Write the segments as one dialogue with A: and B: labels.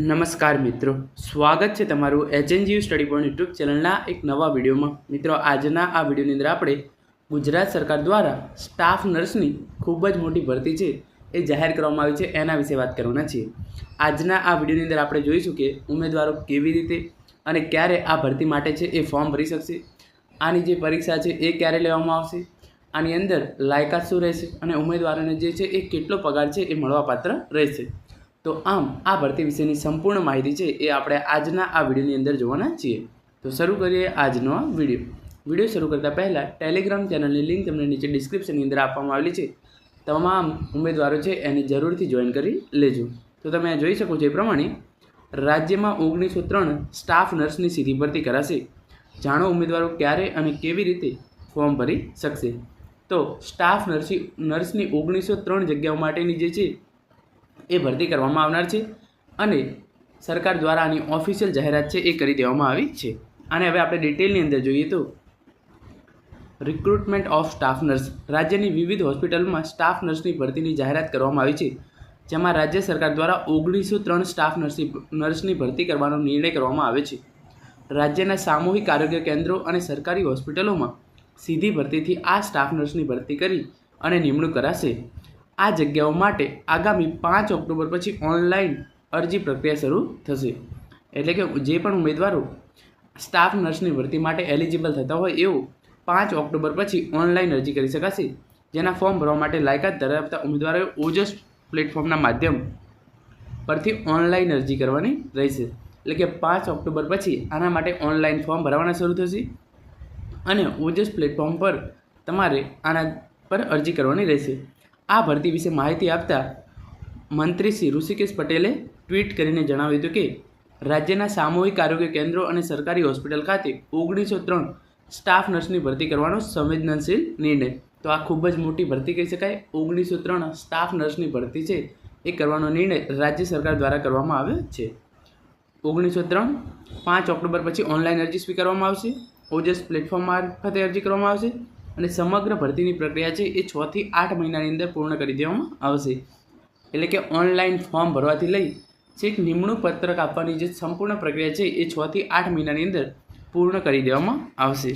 A: નમસ્કાર મિત્રો, સ્વાગત છે તમારું એચએનજીયુ સ્ટડી પોઈન્ટ યુટ્યુબ ચેનલના એક નવા વિડીયોમાં। મિત્રો, આજના આ વિડીયોની અંદર આપણે ગુજરાત સરકાર દ્વારા સ્ટાફ નર્સની ખૂબ જ મોટી ભરતી છે એ જાહેર કરવામાં આવી છે એના વિશે વાત કરવાના છીએ। આજના આ વિડીયોની અંદર આપણે જોઈશું કે ઉમેદવારો કેવી રીતે અને ક્યારે આ ભરતી માટે છે એ ફોર્મ ભરી શકશે, આની જે પરીક્ષા છે એ ક્યારે લેવામાં આવશે, આની અંદર લાયકાત શું રહેશે અને ઉમેદવારોને જે છે એ કેટલો પગાર છે એ મળવાપાત્ર રહેશે। તો આમ આ ભરતી વિશેની સંપૂર્ણ માહિતી છે એ આપણે આજના આ વિડીયોની અંદર જોવાના છીએ। તો શરૂ કરીએ આજનો આ વિડીયો શરૂ કરતાં પહેલાં ટેલિગ્રામ ચેનલની લિંક તમને નીચે ડિસ્ક્રિપ્શનની અંદર આપવામાં આવેલી છે। તમામ ઉમેદવારો છે એને જરૂરથી જોઈન કરી લેજો। તો તમે જોઈ શકો છો એ પ્રમાણે રાજ્યમાં 1903 સ્ટાફ નર્સની સીધી ભરતી કરાશે। જાણો ઉમેદવારો ક્યારે અને કેવી રીતે ફોર્મ ભરી શકશે। તો સ્ટાફ નર્સની 1903 જગ્યાઓ માટેની જે છે એ ભરતી કરવામાં આવનાર છે અને સરકાર દ્વારા આની ઓફિશિયલ જાહેરાત છે એ કરી દેવામાં આવી છે। અને હવે આપણે ડિટેલની અંદર જોઈએ તો રિક્રુટમેન્ટ ઓફ સ્ટાફ નર્સ રાજ્યની વિવિધ હોસ્પિટલમાં સ્ટાફ નર્સની ભરતીની જાહેરાત કરવામાં આવી છે, જેમાં રાજ્ય સરકાર દ્વારા 1903 સ્ટાફ નર્સની ભરતી કરવાનો નિર્ણય કરવામાં આવે છે। રાજ્યના સામૂહિક આરોગ્ય કેન્દ્રો અને સરકારી હોસ્પિટલોમાં સીધી ભરતીથી આ સ્ટાફ નર્સની ભરતી કરી અને નિમણૂક કરાશે। આ જગ્યાઓ માટે આગામી 5 ઓક્ટોબર પછી ઓનલાઈન અરજી પ્રક્રિયા શરૂ થશે। એટલે કે જે પણ ઉમેદવારો સ્ટાફ નર્સની ભરતી માટે એલિજિબલ થતા હોય એવો 5 ઓક્ટોબર પછી ઓનલાઈન અરજી કરી શકાશે, જેના ફોર્મ ભરવા માટે લાયકાત ધરાવતા ઉમેદવારોએ ઓજસ પ્લેટફોર્મના માધ્યમ પરથી ઓનલાઈન અરજી કરવાની રહેશે। એટલે કે 5 ઓક્ટોબર પછી આના માટે ઓનલાઈન ફોર્મ ભરવાના શરૂ થશે અને ઓજસ પ્લેટફોર્મ પર તમારે આના પર અરજી કરવાની રહેશે। આ ભરતી વિશે માહિતી આપતા મંત્રી શ્રી ઋષિકેશ પટેલે ટ્વીટ કરીને જણાવ્યું હતું કે રાજ્યના સામૂહિક આરોગ્ય કેન્દ્રો અને સરકારી હોસ્પિટલ ખાતે 1903 સ્ટાફ નર્સની ભરતી કરવાનો સંવેદનશીલ નિર્ણય। તો આ ખૂબ જ મોટી ભરતી કહી શકાય। 1903 સ્ટાફ નર્સની ભરતી છે એ કરવાનો નિર્ણય રાજ્ય સરકાર દ્વારા કરવામાં આવ્યો છે। 1903 5 ઓક્ટોબર પછી ઓનલાઈન અરજી સ્વીકારવામાં આવશે, ઓજસ પ્લેટફોર્મ મારફતે અરજી કરવામાં આવશે અને સમગ્ર ભરતીની પ્રક્રિયા છે એ 6 થી 8 મહિનાની અંદર પૂર્ણ કરી દેવામાં આવશે। એટલે કે ઓનલાઈન ફોર્મ ભરવાથી લઈ છેક નિમણૂક પત્રક આપવાની જે સંપૂર્ણ પ્રક્રિયા છે એ 6 થી 8 મહિનાની અંદર પૂર્ણ કરી દેવામાં આવશે।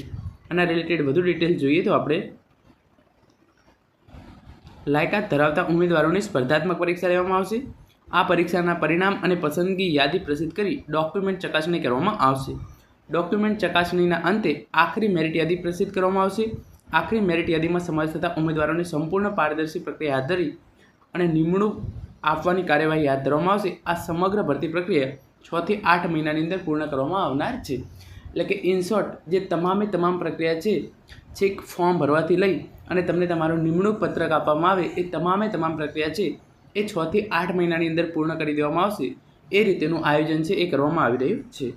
A: આના રિલેટેડ વધુ ડિટેલ જોઈએ તો આપણે લાયકાત ધરાવતા ઉમેદવારોની સ્પર્ધાત્મક પરીક્ષા લેવામાં આવશે। આ પરીક્ષાના પરિણામ અને પસંદગી યાદી પ્રસિદ્ધ કરી ડોક્યુમેન્ટ ચકાસણી કરવામાં આવશે। ડોક્યુમેન્ટ ચકાસણીના અંતે આખરી મેરિટ યાદી પ્રસિદ્ધ કરવામાં આવશે। આખરી મેરિટ યાદીમાં સમાવેશ થતા ઉમેદવારોની સંપૂર્ણ પારદર્શી પ્રક્રિયા હાથ ધરી અને નિમણૂક આપવાની કાર્યવાહી હાથ ધરવામાં આવશે। આ સમગ્ર ભરતી પ્રક્રિયા 6 થી 8 મહિનાની અંદર પૂર્ણ કરવામાં આવનાર છે। એટલે કે ઇન શોર્ટ જે તમામ પ્રક્રિયા છે છેક ફોર્મ ભરવાથી લઈ અને તમને તમારું નિમણૂક પત્રક આપવામાં આવે એ તમામ પ્રક્રિયા છે એ 6 થી 8 મહિનાની અંદર પૂર્ણ કરી દેવામાં આવશે। એ રીતેનું આયોજન છે એ કરવામાં આવી રહ્યું છે।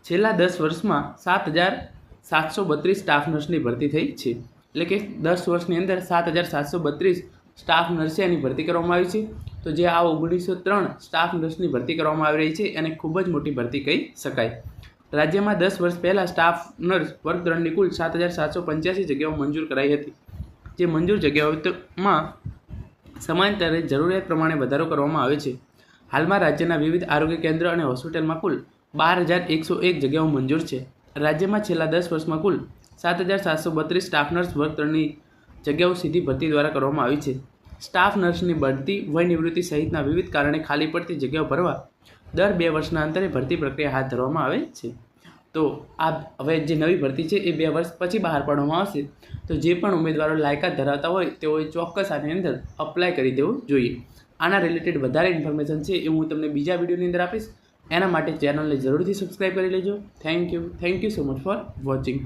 A: છેલ્લા 10 વર્ષમાં 7,732 સ્ટાફ નર્સની ભરતી થઈ છે। એટલે કે 10 વર્ષની અંદર 7,732 સ્ટાફ નર્સની ભરતી કરવામાં આવી છે। તો જે આ 1903 સ્ટાફ નર્સની ભરતી કરવામાં આવી રહી છે એને ખૂબ જ મોટી ભરતી કહી શકાય। રાજ્યમાં 10 વર્ષ પહેલાં સ્ટાફ નર્સ વર્ગ 3ની કુલ 7,785 જગ્યાઓ મંજૂર કરાઈ હતી। જે મંજૂર જગ્યાઓમાં સમયાંતરે જરૂરિયાત પ્રમાણે વધારો કરવામાં આવે છે। હાલમાં રાજ્યના વિવિધ આરોગ્ય કેન્દ્ર અને હોસ્પિટલમાં કુલ 12,101 જગ્યાઓ મંજૂર છે। રાજ્યમાં છેલ્લા 10 વર્ષમાં કુલ 7,732 સ્ટાફ નર્સ વર્ગ 3ની જગ્યાઓ સીધી ભરતી દ્વારા કરવામાં આવી છે। સ્ટાફ નર્સની બઢતી, વય નિવૃત્તિ સહિતના વિવિધ કારણે ખાલી પડતી જગ્યાઓ ભરવા દર 2 વર્ષના અંતરે ભરતી પ્રક્રિયા હાથ ધરવામાં આવે છે। તો આ હવે જે નવી ભરતી છે એ 2 વર્ષ પછી બહાર પાડવામાં આવશે। તો જે પણ ઉમેદવારો લાયકાત ધરાવતા હોય તેઓએ ચોક્કસ આની અંદર અપ્લાય કરી દેવું જોઈએ। આના રિલેટેડ વધારે ઇન્ફોર્મેશન છે એ હું તમને બીજા વિડીયોની અંદર આપીશ। એના માટે ચેનલને જરૂરથી સબસ્ક્રાઈબ કરી લેજો। Thank you so much for watching.